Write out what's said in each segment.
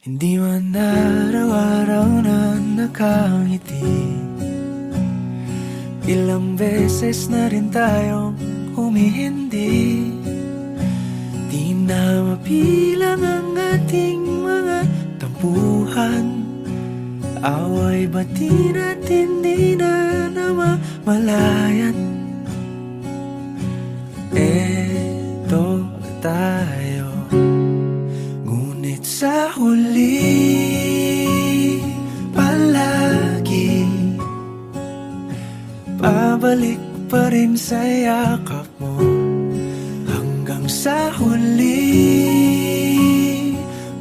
Hindi man araw-araw na nakangiti. Ilang beses na rin tayong humihindi. Di na mapilang ang ating mga tampuhan. Away bati natin di na namamalayan. Eto tayo, ngunit sa huli palagi pabalik pa rin sa yakap mo. Hanggang sa huli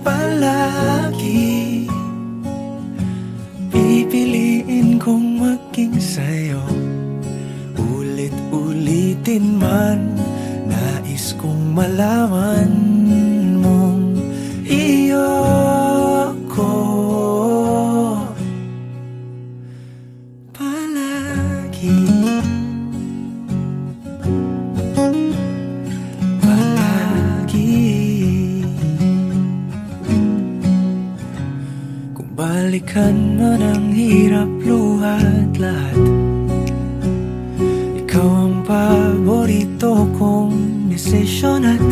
palagi pipiliin kong maging sa'yo. Ulit-ulitin man, nais kong malaman mong iyo ako palagi. Kung balikan man ang hirap, luhat lahat, ikaw ang paborito kong desisyon. At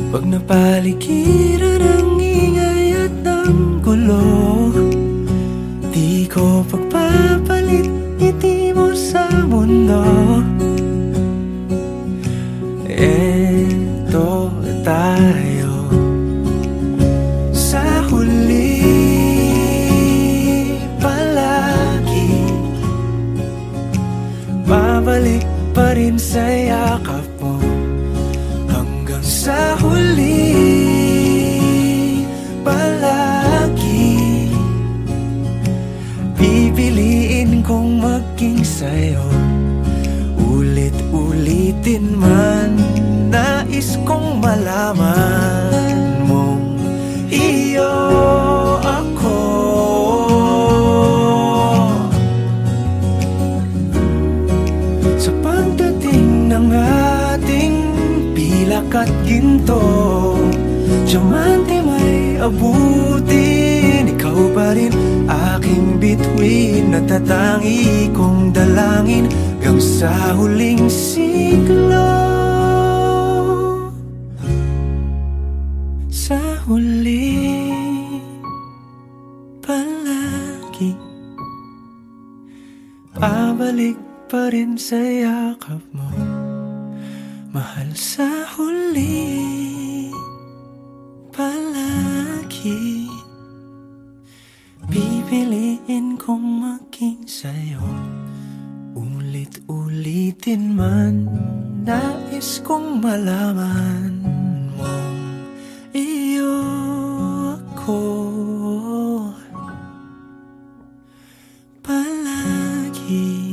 pag napaligiran ang ingay at ng gulo, di ko pagpapalit ngiti mo sa mundo. Eto tayo sa huli palagi, babalik pa rin sa yakap mo. Hanggang sa huli palagi pipiliin kong maging sa'yo. Ulit-ulitin man, nais kong malaman mong iyo ako. Sa pagdating ng ating pilak at ginto, diamante may abutin, ikaw pa rin aking bituin. Natatangi kong dalangin hanggang sa huling siglo. Sa huli palagi pabalik pa rin sa yakap mo, mahal. Sa huli palagi pipiliin kong maging sa'yo. Ulit-ulitin man, nais kong malaman mong iyo ako palagi.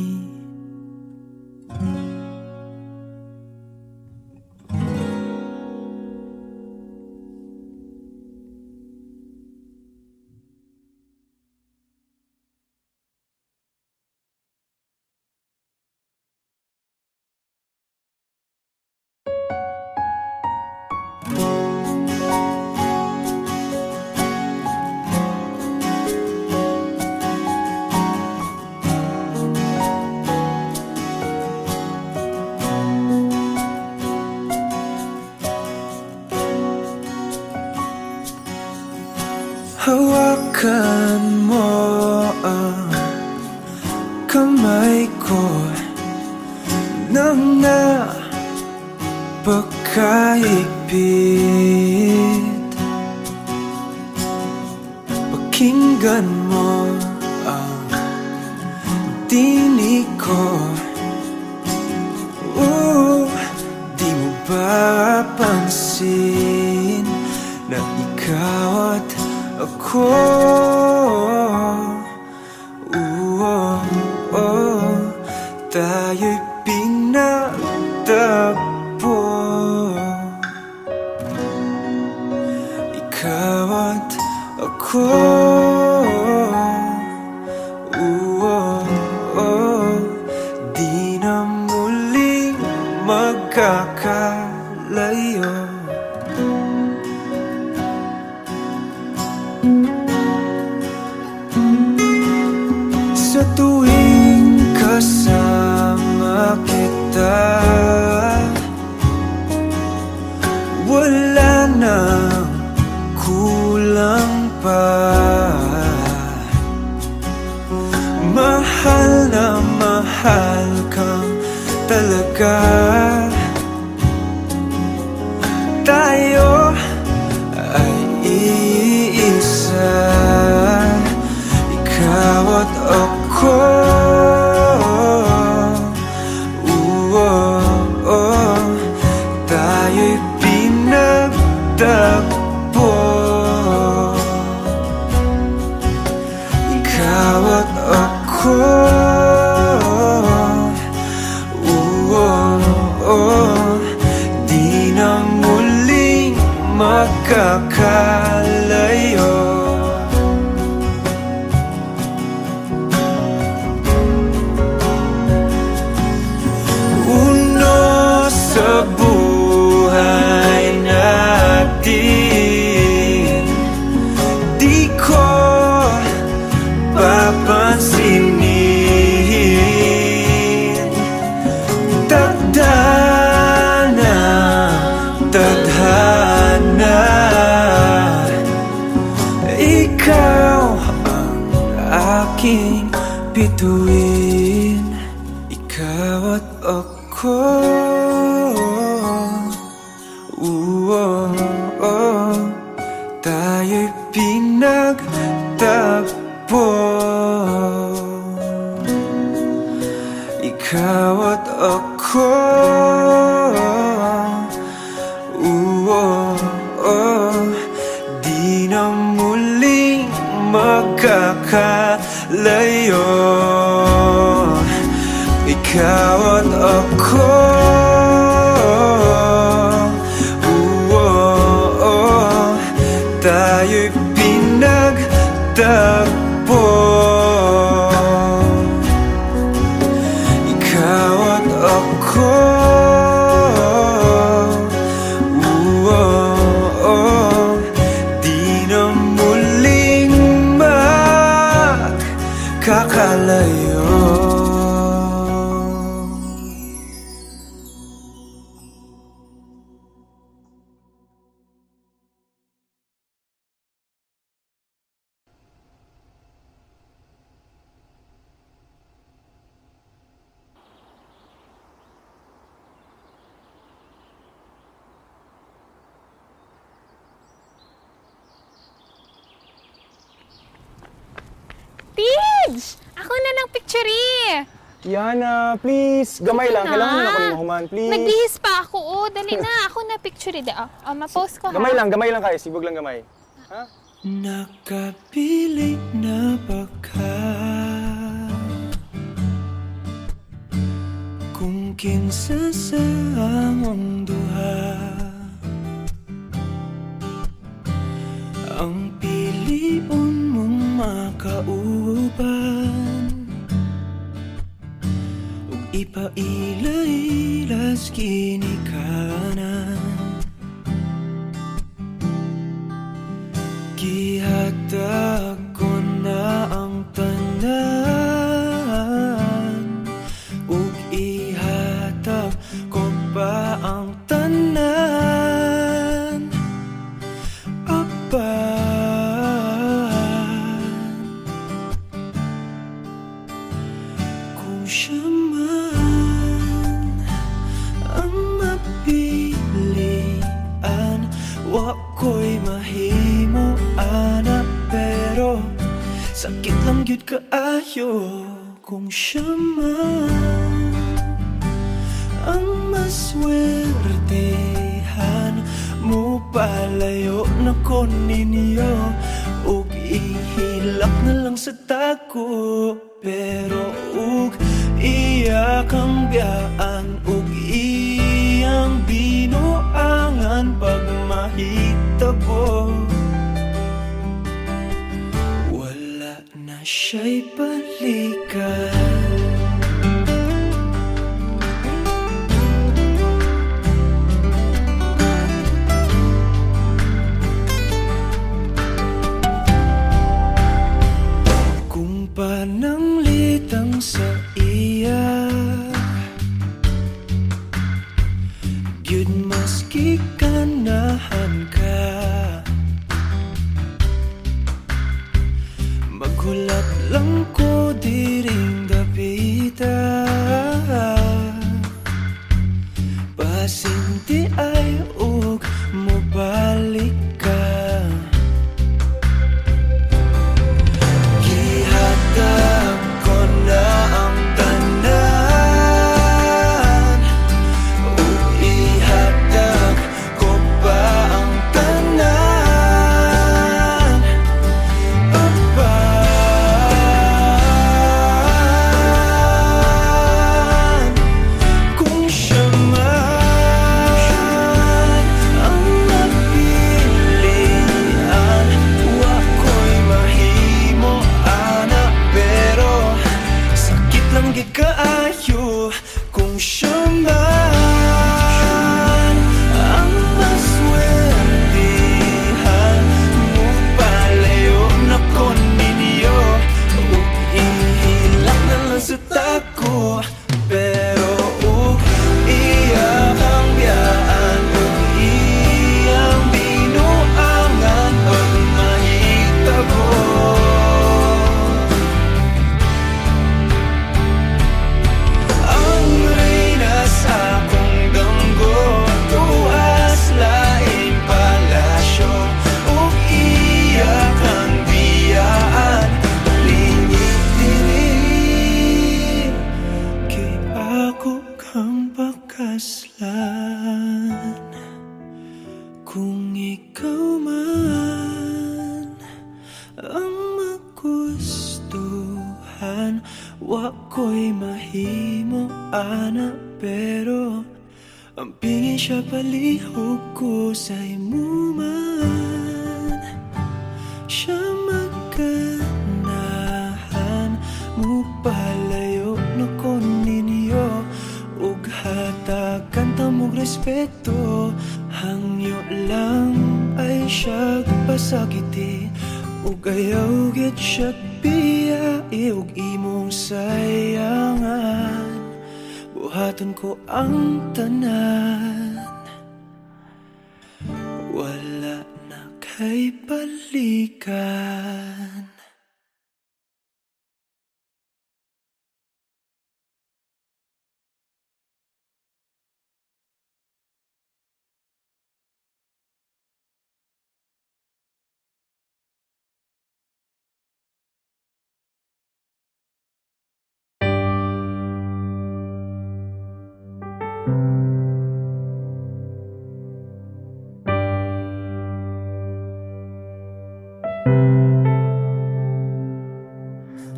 Hawakan mo ang kamay ko nang napakahigpit. Pakinggan mo ang tinig ko. Di mo ba pansin na ikaw at ako, tayo'y pinagtagpo. Ikaw at ako, di na muling magkakalayo. wala nang kulang pa. Mahal na mahal kang talaga. Tayo ay iisa, ikaw at ako. Tayo'y pinagtagpo, ikaw at ako. Di na muling makakalayo. Uno sa buhay natin, di ko papansinin. Tadhana, tadhana, ikaw ang aking bituin, ikaw at ako. Tayo'y pinagtagpo, ikaw at ako. Di na muling makakalayo, ikaw at ako. Tayo'y pinagtagpo, ikaw at ako. Di na muling makakalayo. Tids! Ako na ng picture eh! Yana, please. Gamay lang. Na. Kailangan mo na ako ni Mahuman, please. Nagbihis pa ako. Oh, dali na. Ako na picture eh. Ma-post ko ha. Gamay lang kayo. Sibog lang gamay. Ha? Nakapili na ba ka kung kinsa sa among duha ang piliun mong makauban ug ipailailas ginikanan. Gihatag ko na ang tanan ug ihatag ko pa ang tanan. Kung siya man ang mapilian, wako'y mahimo ana, pero sakit lang yun kaayo. Kung siya man ang maswertehan, mo palayo na ko ninyo ug ihilak na lang sa tako. Pero ug iya kang biyaan ug iyang binuangan pag mahitabo, wala na siya'y balikan. Pananglitang sa iya, gyud maski ka na Kung ikaw man ang magustuhan, wako'y mahimo ana, pero ang pingin siya palihog ko sa imo man. Siya maganahan mo palayo na ko ninyo, ug hatagan ta mong respeto. Hangyo lang ay siya pasakiti, ug ayaw gid siya biyai, ug imong sayangan. Buhaton ko ang tanan, wala na kay balikan.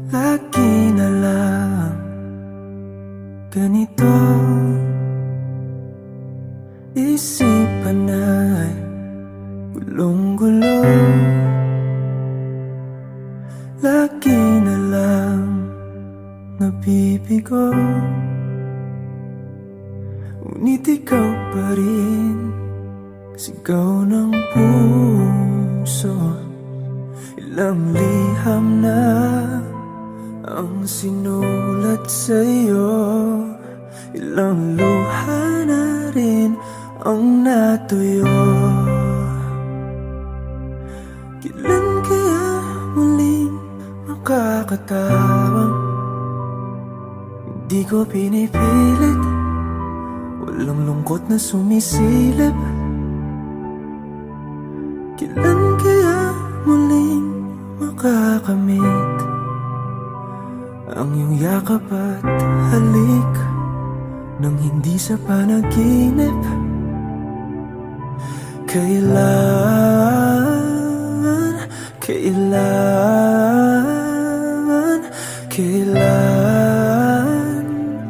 Lagi na lang ganito, isipan ay gulong-gulo. Lagi na lang nabibigo, ngunit ikaw pa rin sigaw ng puso. Ilang liham na ang sinulat sa'yo, ilang luha na rin ang natuyo. Kailan kaya muling makakatawang? Hindi ko pinipilit, walang lungkot na sumisilip. Kailan kaya muling makakamit ang iyong yakap at halik nang hindi sa panaginip? Kailan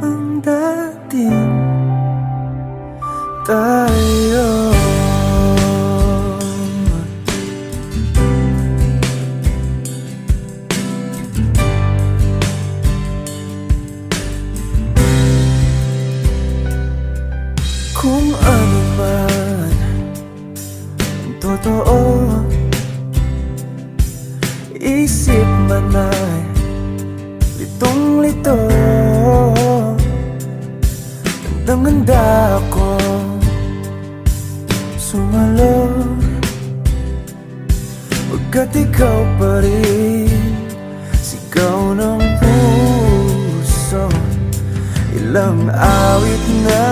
ang dating tayo? Kung ano man ang totoo, isip man ay litong-lito. Gandang-ganda ako sumalo, pagkat ikaw pa rin sigaw ng puso. Ilang awit na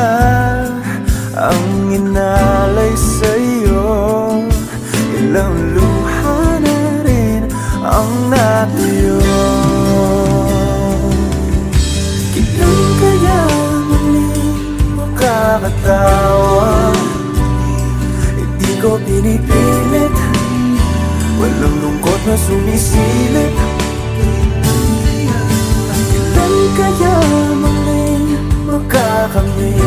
ang inalay sa'yo, ilang luha na rin ang natuyo. Kailan kaya muling makakatawa? Hindi ko pinipilit, walang lungkot na sumisilip. Kailan kaya muling makakamit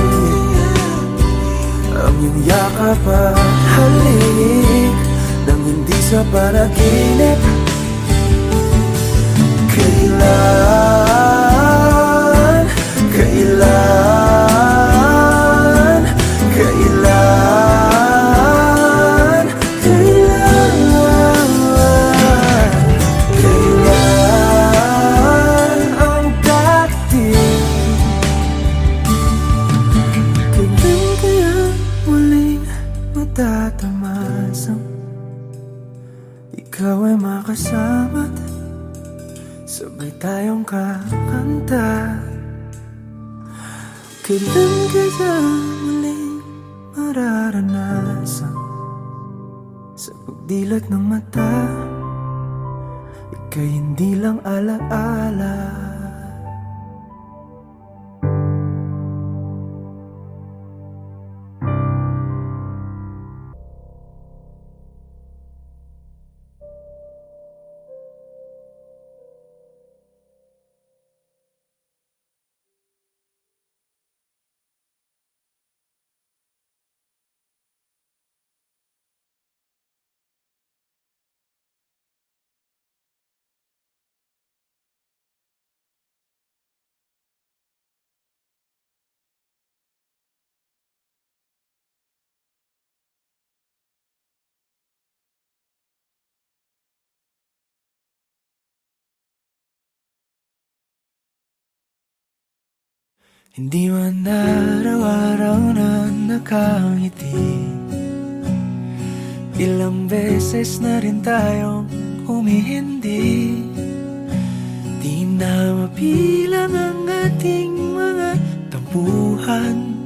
ang iyong yakap at halik nang hindi sa panaginip? Kailan, kailan, kailan, kailan, kailan ang dating? Kailan kaya muling matatamasang ikaw ay makasama't sabay tayong kakanta? Kailan kaya muling mararanasan sa pagdilat ng mata, ika'y hindi lang alaala? Hindi man araw-araw na nakangiti. Ilang beses na rin tayong humihindi. Di na mabilang ang ating mga tampuhan.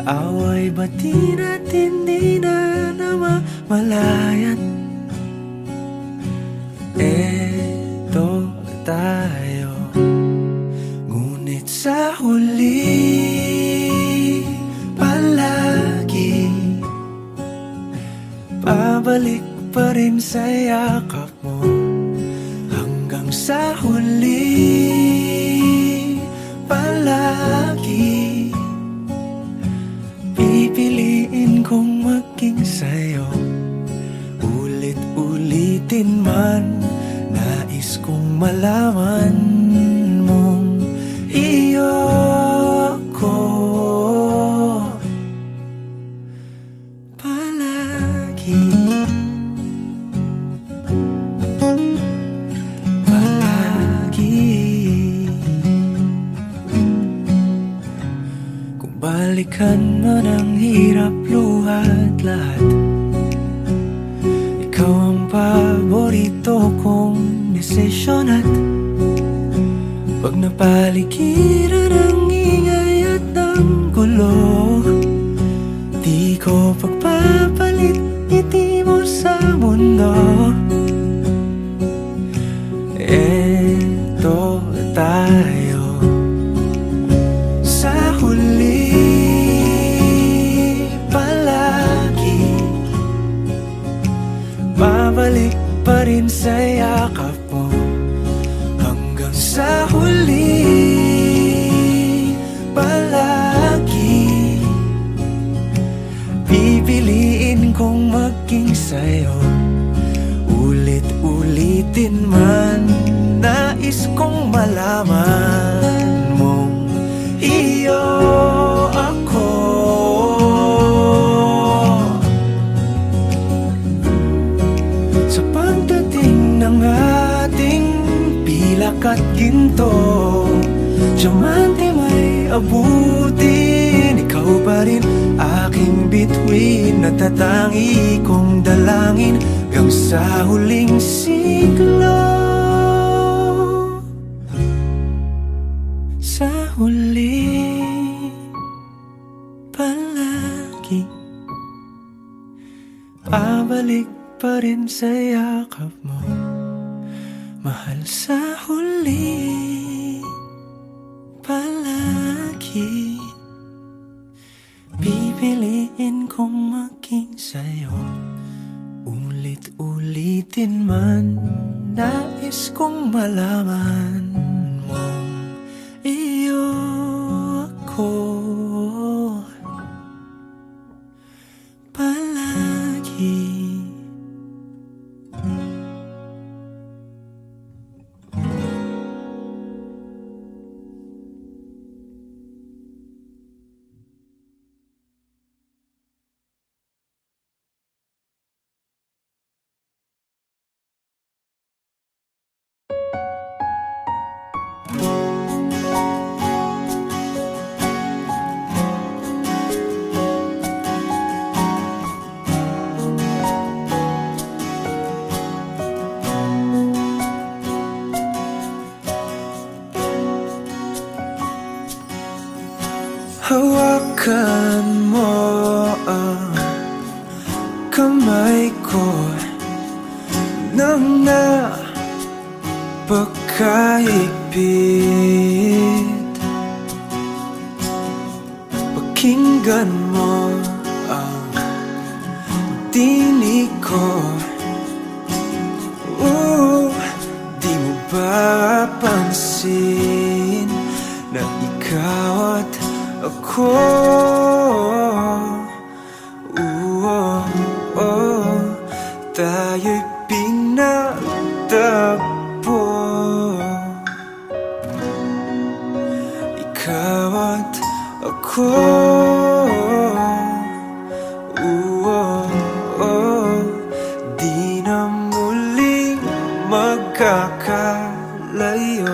Away bati natin di na namamalayan. Eto tayo, ngunit sa huli palagi pabalik pa rin sa yakap mo. Hanggang sa huli palagi pipiliin kong maging sa'yo. Ulit-ulitin man, nais kong malaman mong iyo ako palagi. Kung balikan man ang hirap, luhat lahat, ikaw ang paborito kong desisyon. At pag napaligiran ang ingay at ng gulo, di ko pagpapalit ngiti mo sa mundo. Eto tayo sa huli palagi, babalik pa rin sa yakap mo. Hanggang sa huli palagi pipiliin kong maging sa'yo. Ulit-ulitin man, nais kong malaman mong iyo ako. Sa pagdating ng ating pilak at ginto, diamante may abutin, ikaw pa rin aking bituin. Natatangi kong dalangin hanggang sa huling siglo. Sa huli palagi pabalik pa rin sa yakap mo, mahal. Sa huli palagi pipiliin kong maging sa'yo. Ulit-ulitin man, nais kong malaman mong iyo ako palagi. Hawakan mo ang kamay ko nang napakahigpit. Pakinggan mo ang tinig ko. Di mo ba pansin na ikaw at ako, tayo'y pinagtagpo. Ikaw at ako, di na muling magkakalayo.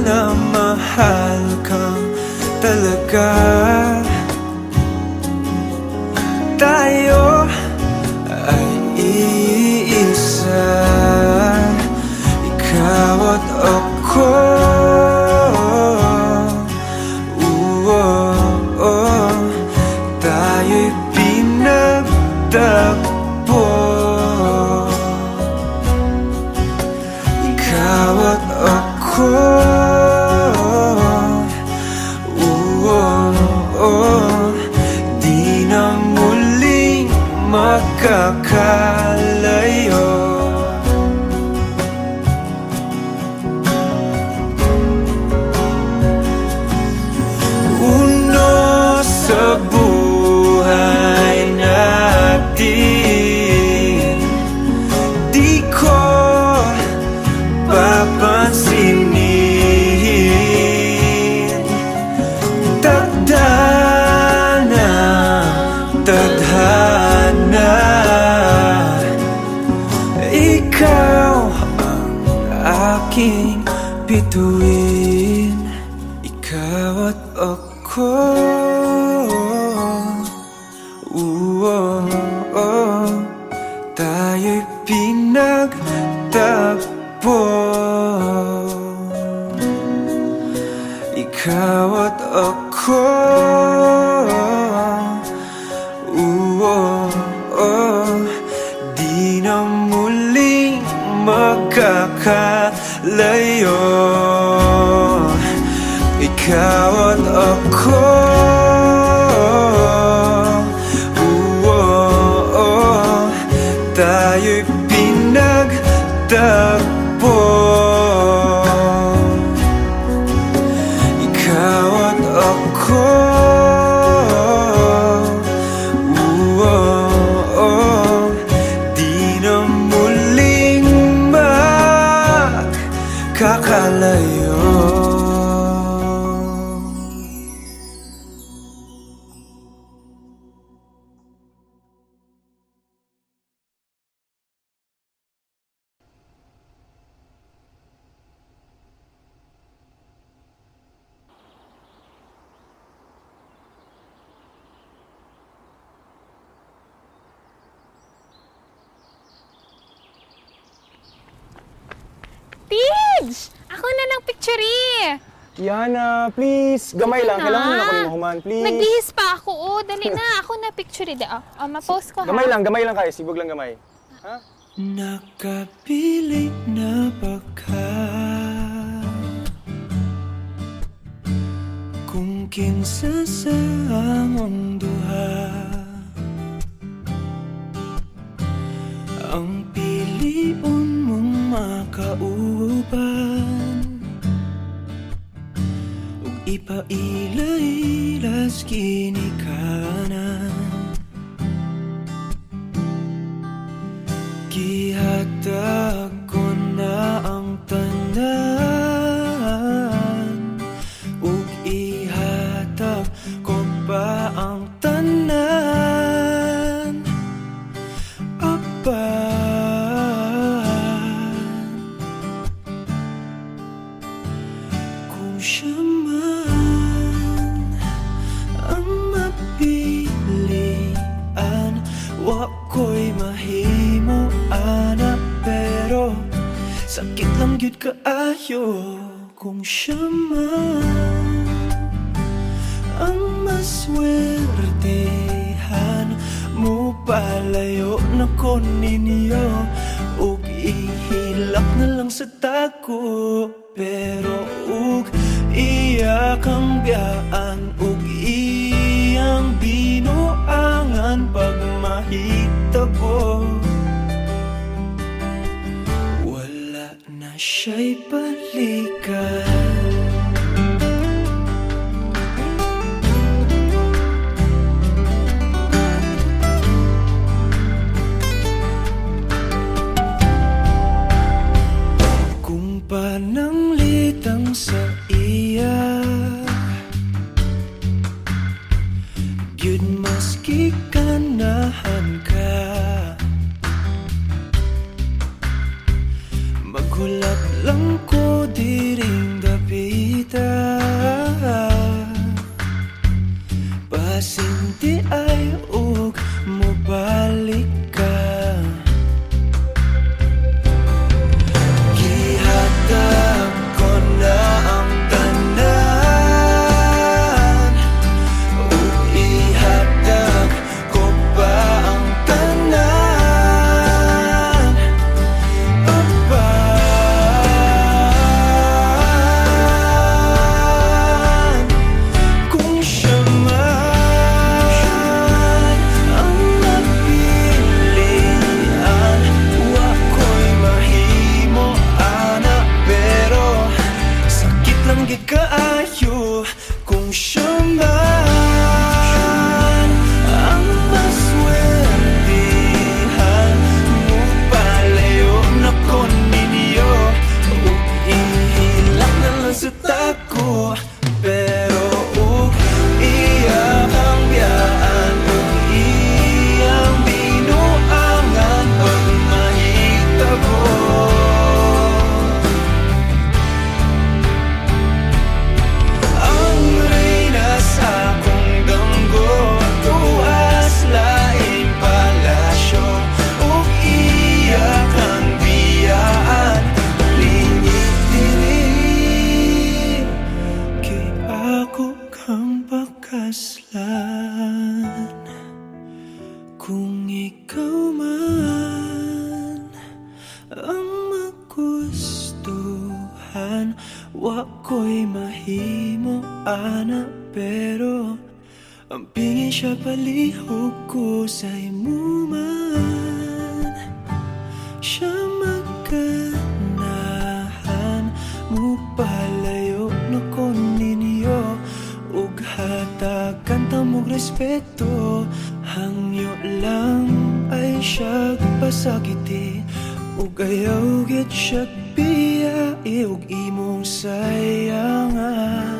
na mahal kang talaga. Tayo ay iisa, ikaw at ako. Tayo'y pinagtagpo, ikaw at ako. Di na muling makakalayo. Uno sa buhay natin, di ko papansinin. Tadhana, tadhana, ikaw ang aking bituin, ikaw at ako. Tayo'y pinagtagpo, ikaw at ako. Di na muling makakalayo, ikaw at ako. Tayo'y pinagtagpo, ikaw at ako. Di na muling makakalayo. Tids! Ako na lang picture eh. Yana, please. Gamay lang. Na. Kailangan mo na ako ni mahuman, please. Nagbihis pa ako. Oh, dali na. Ako na picture eh. Ma-post ko ha. Gamay lang kayo. Sibog lang gamay. Ha? Nakapilit na baka kung kinsa sa among duha ang piliun mong makauban ug ipailailas kinikanan. Gihatag ko na ang tanan ug ihatag ko pa ang tanan. Kung siya man ang mapilian, wa ko'y mahimo ana, pero sakit lang gyud kaayo. Kung siya man ang maswertehan, mo palayo na ko ninyo ug ihilak na lang sa tako. Pero ug iya kang biyaan ug iyang binuangan pag mahitabo, wala na siya'y balikan. Pananglitang sa iya, gyud maski kanahan ka, maghulat lang ko diring tayo kung siya man ang maswertihan mo. Palayo na ko ninyo, ihilak na lang sa tako. Pero iyak ang biyaan, iyang binuangan pag mahitabo. Ang reyna sa akong danggo, tuwas laing palasyo, ug iyak ang biyaan, lingit dili. Kay ako kang pakaslan, kung ikaw man ang magustuhan, wa ko'y mahimo ana. Pero ang pingin siya palihog ko sa imo man, siya magkanahan mo. Palayo na ko ninyo, ug hatagan ta mong respeto. Hangyo lang ay siya pasakiti, ug ayaw git siya biyai, ug imong sayangan.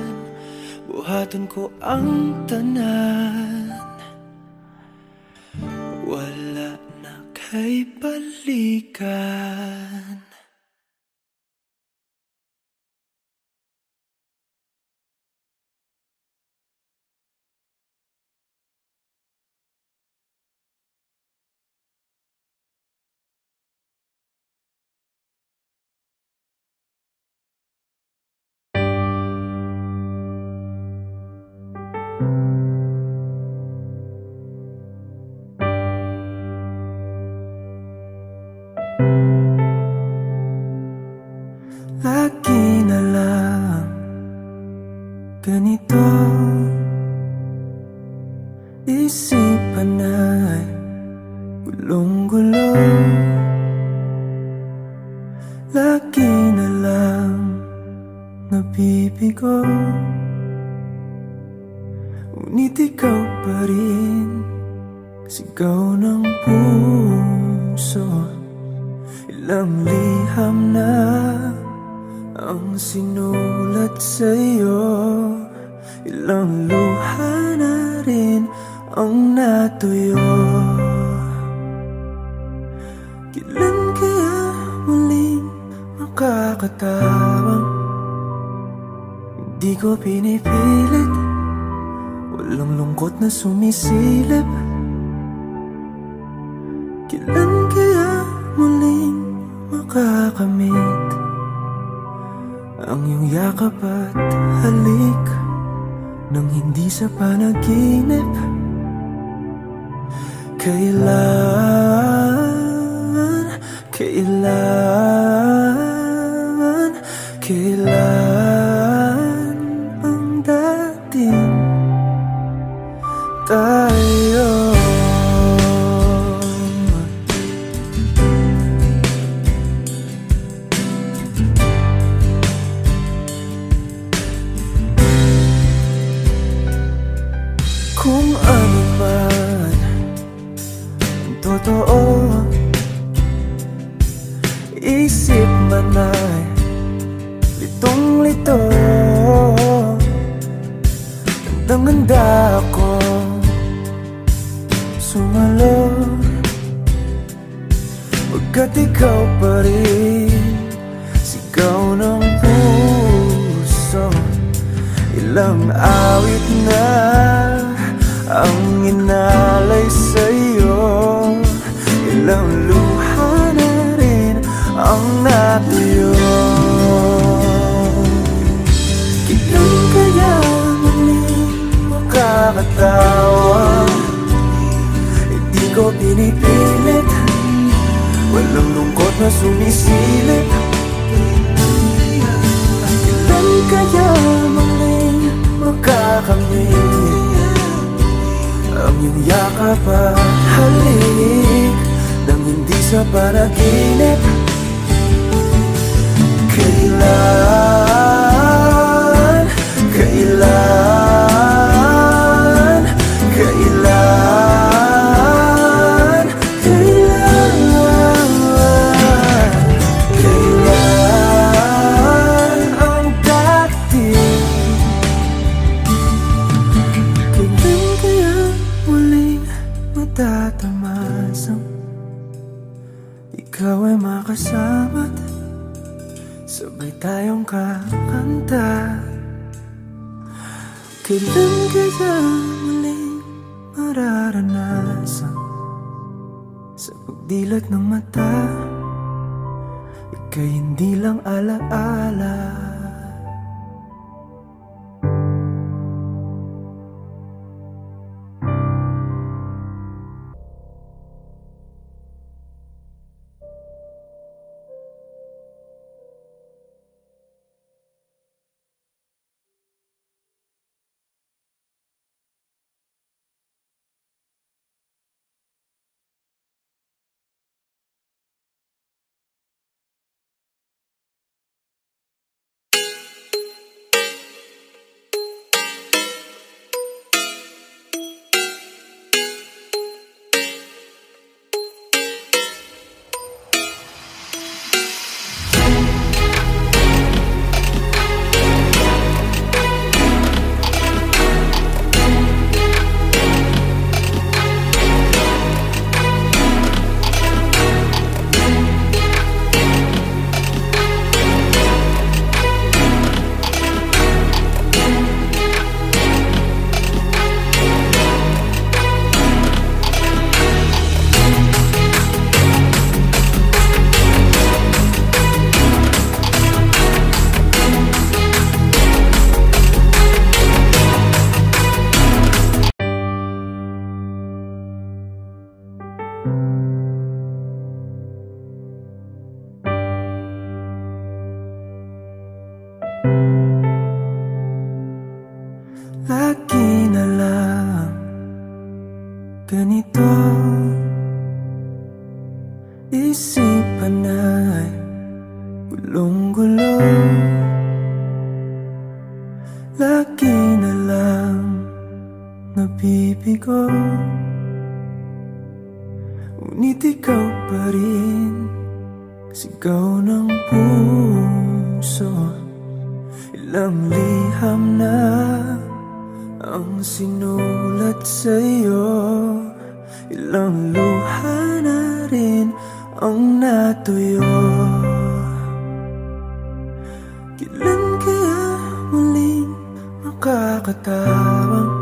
Buhaton ko ang tanan, wala na kay balikan. Lagi na lang ganito, isipan ay gulong-gulo. Lagi na lang nabibigo, ngunit ikaw pa rin sigaw ng puso. Ilang liham na ang sinulat sa'yo, ilang luha na rin ang natuyo. Kailan kaya muling makakatawang? Hindi ko pinipilit, walang lungkot na sumisilip. Kailan kaya muling makakamit ang iyong yakap at halik nang hindi sa panaginip? Kailan ang dating tayo? Kung ano man ang totoo, isip man ay litong-lito. Handang-handa ako sumalo, pagkat ikaw pa rin sigaw ng puso. Ilang awit na ang inalay sa'yo, ilang luha na rin ang natuyo. Kailan kaya muling makakatawa? Hindi ko pinipilit, walang lungkot na sumisilip. Kailan kaya muling makakamit ang iyong yakap at halik nang hindi sa panaginip? tayong kakanta? Kailan kaya muling mararanasan sa pagdilat ng mata, ika'y hindi lang alaala. Lagi na lang ganito, isipan ay gulong-gulo. Lagi na lang nabibigo, ngunit ikaw pa rin sigaw ng puso. Ilang liham na ang sinulat sa'yo, ilang luha na rin ang natuyo. Kailan kaya muling makakatawang